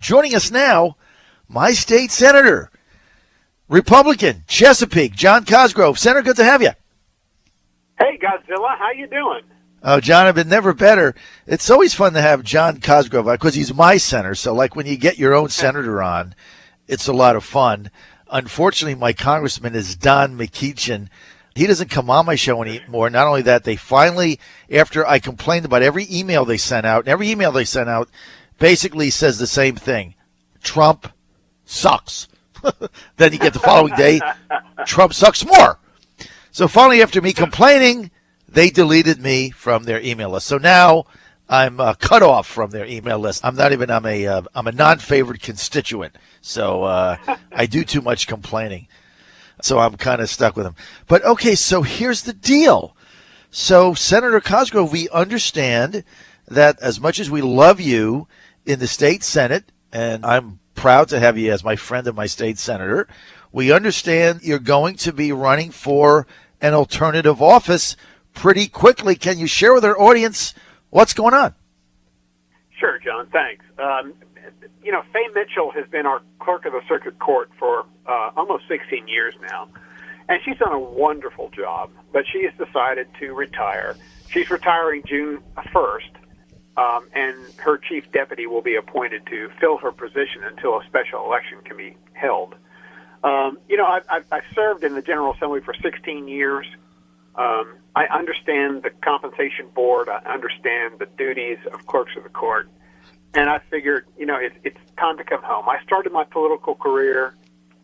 Joining us now, my state senator, Republican, Chesapeake, John Cosgrove. Senator, good to have you. Hey, Godzilla, how you doing? Oh, John, I've been never better. It's always fun to have John Cosgrove because he's my senator. So, like, when you get your own senator on, it's a lot of fun. Unfortunately, my congressman is Don McEachin. He doesn't come on my show anymore. Not only that, they finally, after I complained about every email they sent out, and every email they sent out basically says the same thing. Trump sucks. Then you get the following day, Trump sucks more. So finally, after me complaining, they deleted me from their email list. So now I'm cut off from their email list. I'm a non-favored constituent. So I do too much complaining. So I'm kind of stuck with them. But okay, so here's the deal. So Senator Cosgrove, we understand that as much as we love you in the state Senate, and I'm proud to have you as my friend and my state senator, we understand you're going to be running for an alternative office pretty quickly. Can you share with our audience what's going on? Sure, John, thanks. Faye Mitchell has been our clerk of the circuit court for almost 16 years now, and she's done a wonderful job, but she has decided to retire. She's retiring June 1st, and her chief deputy will be appointed to fill her position until a special election can be held. I've served in the General Assembly for 16 years. I understand the compensation board. I understand the duties of clerks of the court. And I figured, it's time to come home. I started my political career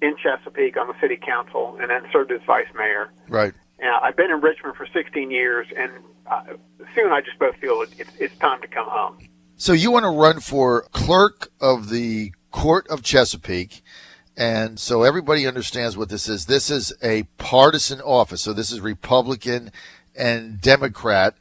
in Chesapeake on the city council and then served as vice mayor. Right. I've been in Richmond for 16 years, and soon I just both feel it's time to come home. So you want to run for clerk of the Court of Chesapeake. And so everybody understands what this is. This is a partisan office. So this is Republican and Democrat.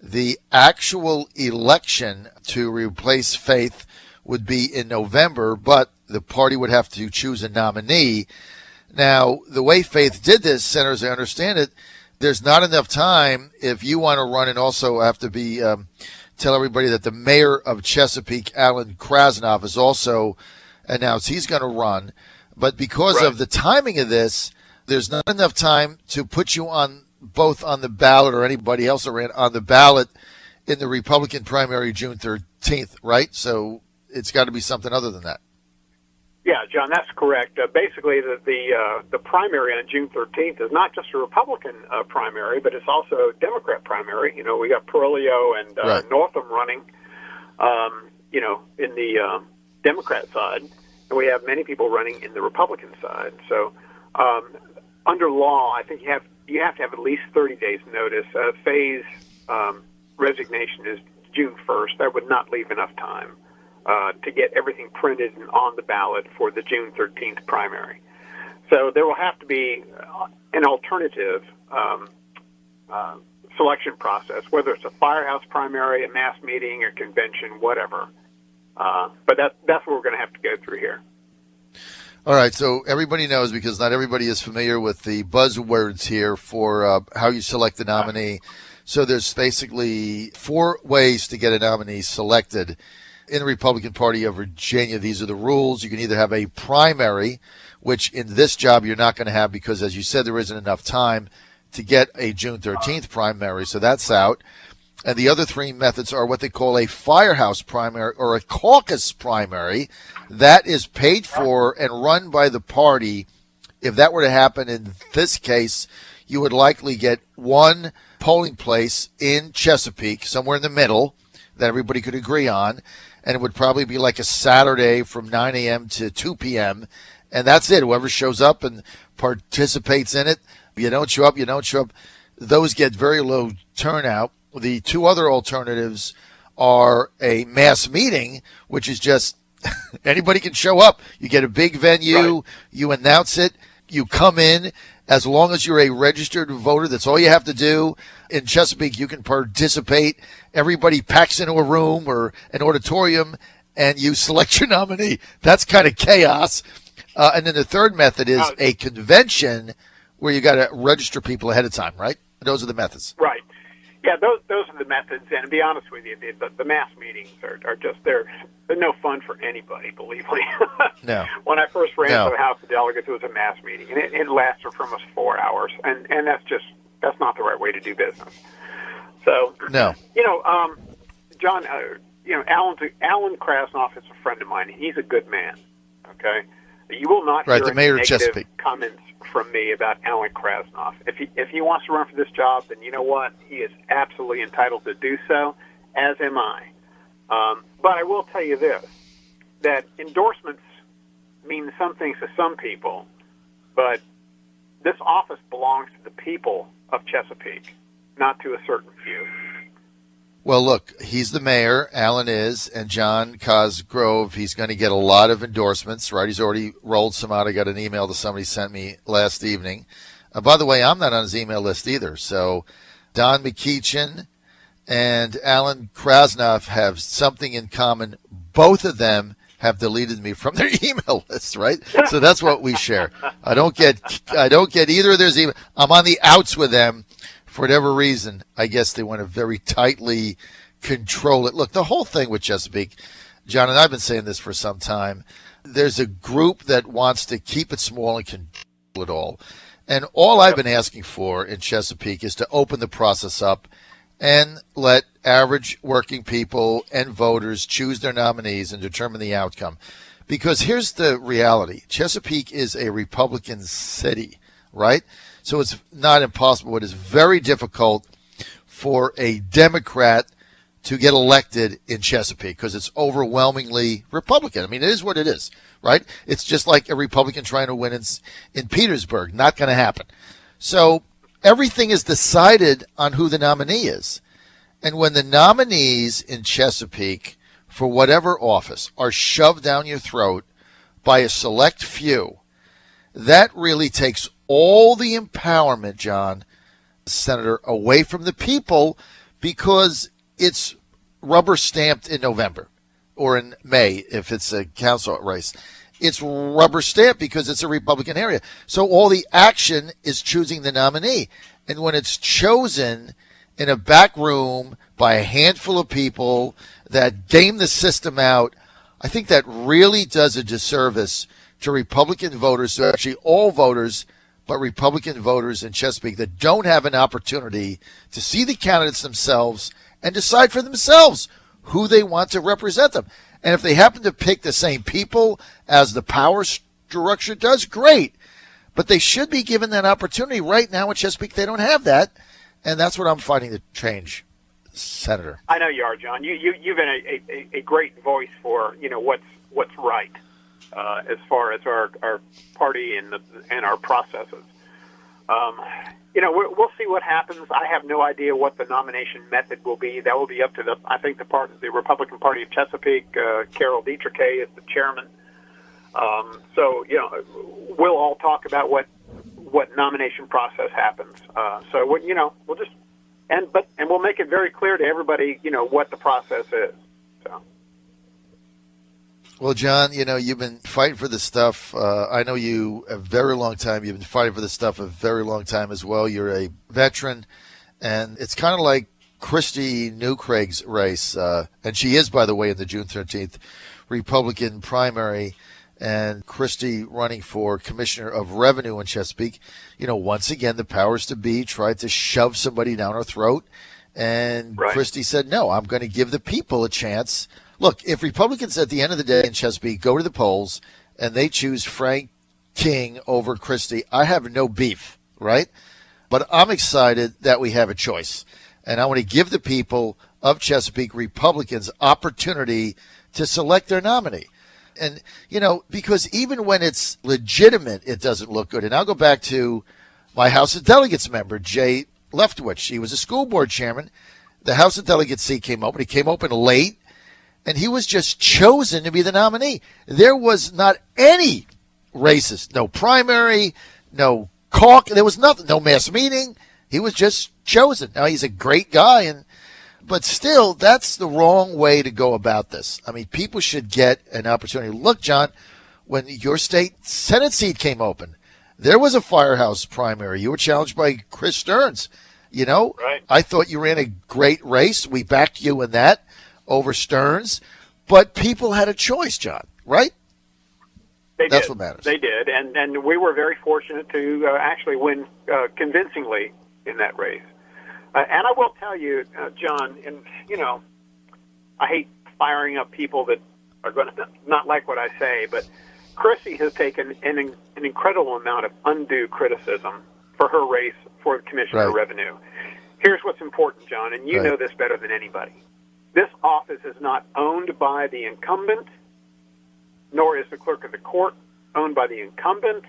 The actual election to replace Faith would be in November, but the party would have to choose a nominee. Now, the way Faith did this, Senator, as I understand it, there's not enough time if you want to run and also have to be tell everybody that the mayor of Chesapeake, Alan Krasnoff, is also announced he's going to run. But because of the timing of this, there's not enough time to put you on both on the ballot or anybody else that ran on the ballot in the Republican primary June 13th, right? So it's got to be something other than that. Yeah, John, that's correct. Basically, the primary on June 13th is not just a Republican primary, but it's also a Democrat primary. We got Perillo and Northam running, in the Democrat side. And we have many people running in the Republican side. So under law, I think you have to have at least 30 days notice. Faye's resignation is June 1st. That would not leave enough time to get everything printed and on the ballot for the June 13th primary. So there will have to be an alternative selection process, whether it's a firehouse primary, a mass meeting, a convention, whatever. But that's what we're going to have to go through here. All right, so everybody knows, because not everybody is familiar with the buzzwords here for how you select the nominee. So there's basically 4 ways to get a nominee selected in the Republican Party of Virginia. These are the rules. You can either have a primary, which in this job you're not going to have because, as you said, there isn't enough time to get a June 13th primary, so that's out. And the other 3 methods are what they call a firehouse primary or a caucus primary. That is paid for and run by the party. If that were to happen in this case, you would likely get 1 polling place in Chesapeake, somewhere in the middle, that everybody could agree on. And it would probably be like a Saturday from 9 a.m. to 2 p.m. And that's it. Whoever shows up and participates in it, if you don't show up, you don't show up. Those get very low turnout. The 2 other alternatives are a mass meeting, which is just anybody can show up. You get a big venue, you announce it, you come in. As long as you're a registered voter, that's all you have to do. In Chesapeake, you can participate. Everybody packs into a room or an auditorium, and you select your nominee. That's kind of chaos. And then the third method is a convention where you got to register people ahead of time, right? Those are the methods. Right. Yeah, those are the methods. And to be honest with you, the mass meetings are just they're no fun for anybody. Believe me. No. When I first ran No. for the House of Delegates, it was a mass meeting, and it lasted for almost 4 hours, and that's not the right way to do business. So No. John, Alan Krasnoff is a friend of mine. He's a good man. Okay, you will not Right, hear the any mayor of negative Chesapeake. comments from me about Alan Krasnoff. If he wants to run for this job, then you know what? He is absolutely entitled to do so, as am I. But I will tell you this, that endorsements mean some things to some people, but this office belongs to the people of Chesapeake, not to a certain few. Well, look, he's the mayor, Alan is, and John Cosgrove, he's going to get a lot of endorsements, right? He's already rolled some out. I got an email that somebody sent me last evening. By the way, I'm not on his email list either. So Don McKeechin and Alan Krasnoff have something in common. Both of them have deleted me from their email list, right? So that's what we share. I don't get either of their email. I'm on the outs with them. For whatever reason, I guess they want to very tightly control it. Look, the whole thing with Chesapeake, John, and I've been saying this for some time, there's a group that wants to keep it small and control it all. And all I've been asking for in Chesapeake is to open the process up and let average working people and voters choose their nominees and determine the outcome. Because here's the reality. Chesapeake is a Republican city, right? So it's not impossible. It is very difficult for a Democrat to get elected in Chesapeake because it's overwhelmingly Republican. I mean, it is what it is, right? It's just like a Republican trying to win in Petersburg. Not going to happen. So everything is decided on who the nominee is. And when the nominees in Chesapeake for whatever office are shoved down your throat by a select few, that really takes all the empowerment, John, Senator, away from the people because it's rubber stamped in November or in May if it's a council race. It's rubber stamped because it's a Republican area. So all the action is choosing the nominee. And when it's chosen in a back room by a handful of people that game the system out, I think that really does a disservice to Republican voters, so actually all voters, but Republican voters in Chesapeake that don't have an opportunity to see the candidates themselves and decide for themselves who they want to represent them. And if they happen to pick the same people as the power structure does, great. But they should be given that opportunity. Right now in Chesapeake, they don't have that. And that's what I'm fighting to change, Senator. I know you are, John. You've been a great voice for what's right as far as our party and our processes. We'll see what happens. I have no idea what the nomination method will be. That will be up to the Republican Party of Chesapeake. Carol Dietrich is the chairman. So we'll all talk about what nomination process happens. We'll just and we'll make it very clear to everybody, what the process is. So. Well, John, you've been fighting for this stuff. I know you a very long time. You've been fighting for this stuff a very long time as well. You're a veteran, and it's kind of like Christy Newcraig's race. And she is, by the way, in the June 13th Republican primary. And Christy running for Commissioner of Revenue in Chesapeake. Once again, the powers to be tried to shove somebody down our throat. And right. Christy said, no, I'm going to give the people a chance. Look, if Republicans at the end of the day in Chesapeake go to the polls and they choose Frank King over Christie, I have no beef, right? But I'm excited that we have a choice. And I want to give the people of Chesapeake Republicans opportunity to select their nominee. And, because even when it's legitimate, it doesn't look good. And I'll go back to my House of Delegates member, Jay Leftwich. He was a school board chairman. The House of Delegates seat came open. He came open late. And he was just chosen to be the nominee. There was not any races, no primary, no caucus. There was nothing, no mass meeting. He was just chosen. Now, he's a great guy, but still, that's the wrong way to go about this. I mean, people should get an opportunity. Look, John, when your state Senate seat came open, there was a firehouse primary. You were challenged by Chris Stearns. Right. I thought you ran a great race. We backed you in that over Stearns. But people had a choice, John, right? That's what matters. They did. And we were very fortunate to actually win convincingly in that race. And I will tell you, John, and, I hate firing up people that are going to not like what I say, but Chrissy has taken an incredible amount of undue criticism for her race for the Commissioner of Revenue. Here's what's important, John, and you know this better than anybody. This office is not owned by the incumbent, nor is the clerk of the court owned by the incumbent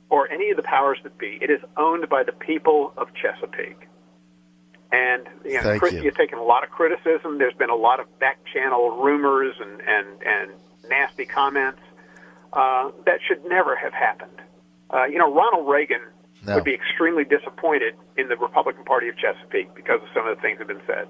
or any of the powers that be. It is owned by the people of Chesapeake. And Christy has taken a lot of criticism. There's been a lot of back-channel rumors and nasty comments that should never have happened. Ronald Reagan would be extremely disappointed in the Republican Party of Chesapeake because of some of the things that have been said.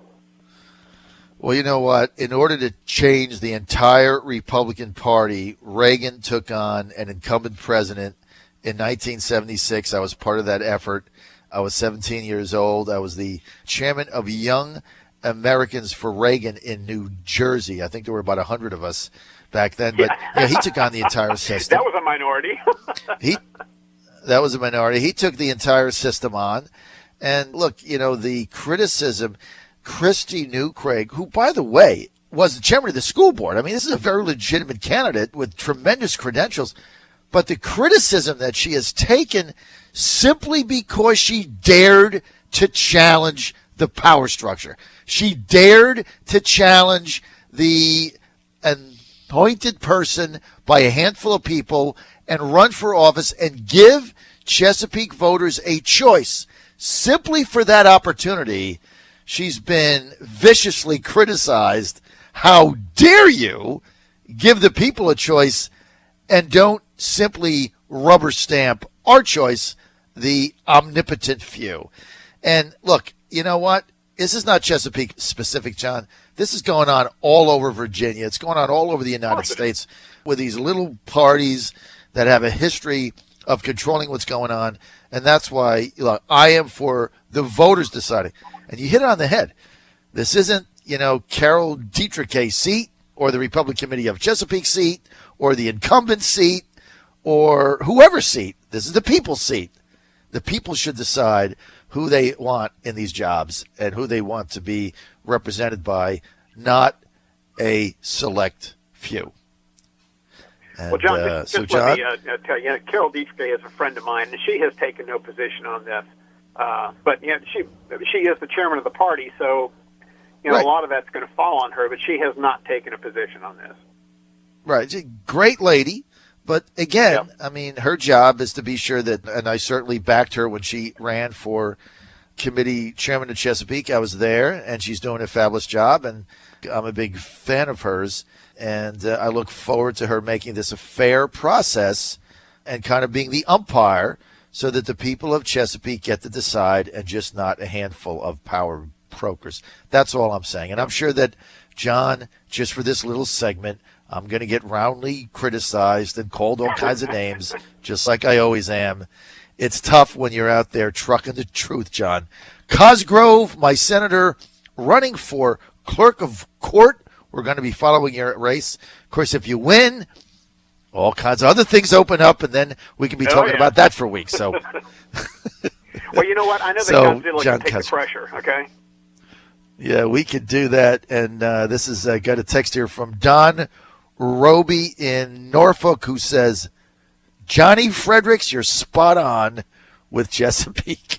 Well, you know what? In order to change the entire Republican Party, Reagan took on an incumbent president in 1976. I was part of that effort. I was 17 years old. I was the chairman of Young Americans for Reagan in New Jersey. I think there were about 100 of us back then. But he took on the entire system. That was a minority. That was a minority. He took the entire system on. And look, the criticism, Christy New Craig, who, by the way, was the chairman of the school board. I mean, this is a very legitimate candidate with tremendous credentials. But the criticism that she has taken simply because she dared to challenge the power structure. She dared to challenge the appointed person by a handful of people and run for office and give Chesapeake voters a choice. Simply for that opportunity, she's been viciously criticized. How dare you give the people a choice and don't simply rubber stamp our choice, the omnipotent few. And look, you know what? This is not Chesapeake specific, John. This is going on all over Virginia. It's going on all over the United States with these little parties that have a history of controlling what's going on. And that's why I am for the voters deciding. And you hit it on the head. This isn't, Carol Dietrich's seat or the Republican Committee of Chesapeake seat or the incumbent seat or whoever's seat. This is the people's seat. The people should decide who they want in these jobs and who they want to be represented by, not a select few. And, well, John, just let me tell you, Carol Dietrich is a friend of mine, and she has taken no position on this. But she is the chairman of the party, so a lot of that's going to fall on her. But she has not taken a position on this. Right, she's a great lady. But again, I mean, her job is to be sure that, and I certainly backed her when she ran for committee chairman of Chesapeake. I was there, and she's doing a fabulous job, and I'm a big fan of hers. And I look forward to her making this a fair process and kind of being the umpire so that the people of Chesapeake get to decide and just not a handful of power brokers. That's all I'm saying. And I'm sure that, John, just for this little segment, I'm going to get roundly criticized and called all kinds of names, just like I always am. It's tough when you're out there trucking the truth, John. Cosgrove, my senator, running for clerk of court. We're going to be following your race. Of course, if you win, all kinds of other things open up, and then we can be talking about that for weeks. So, well, you know what? I know that Godzilla can take the pressure, okay? Yeah, we could do that. And this is got a text here from Don Roby in Norfolk, who says, Johnny Fredericks, you're spot on with Chesapeake.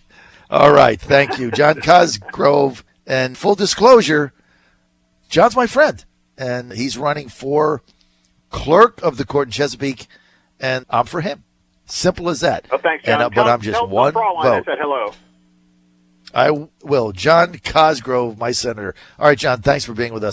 All right, thank you. John Cosgrove. And full disclosure, John's my friend, and he's running for clerk of the court in Chesapeake, and I'm for him. Simple as that. Oh, thanks, John. But I'm just one vote. I said hello. I will. John Cosgrove, my senator. All right, John, thanks for being with us.